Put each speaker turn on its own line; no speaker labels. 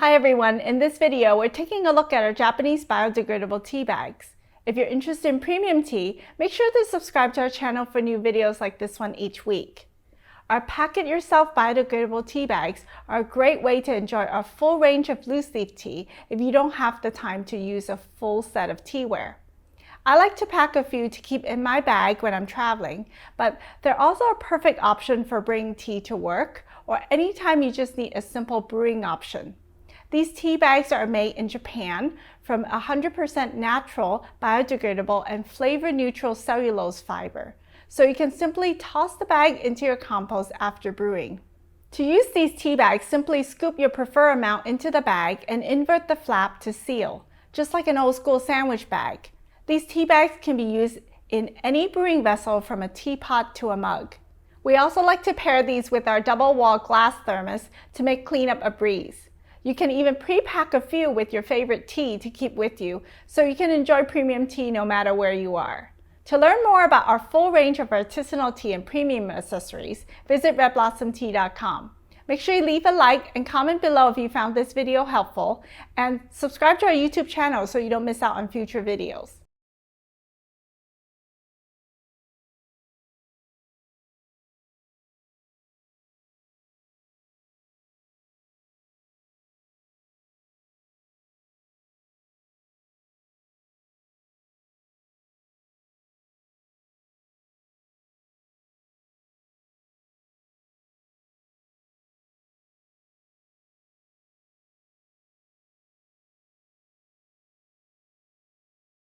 Hi everyone, in this video we're taking a look at our Japanese biodegradable tea bags. If you're interested in premium tea, make sure to subscribe to our channel for new videos like this one each week. Our Pack It Yourself biodegradable tea bags are a great way to enjoy our full range of loose leaf tea if you don't have the time to use a full set of teaware. I like to pack a few to keep in my bag when I'm traveling, but they're also a perfect option for bringing tea to work or anytime you just need a simple brewing option. These tea bags are made in Japan from 100% natural, biodegradable, and flavor-neutral cellulose fiber, so you can simply toss the bag into your compost after brewing. To use these tea bags, simply scoop your preferred amount into the bag and invert the flap to seal, just like an old-school sandwich bag. These tea bags can be used in any brewing vessel from a teapot to a mug. We also like to pair these with our double-wall glass thermos to make cleanup a breeze. You can even pre-pack a few with your favorite tea to keep with you, so you can enjoy premium tea no matter where you are. To learn more about our full range of artisanal tea and premium accessories, visit redblossomtea.com. Make sure you leave a like and comment below if you found this video helpful, and subscribe to our YouTube channel so you don't miss out on future videos.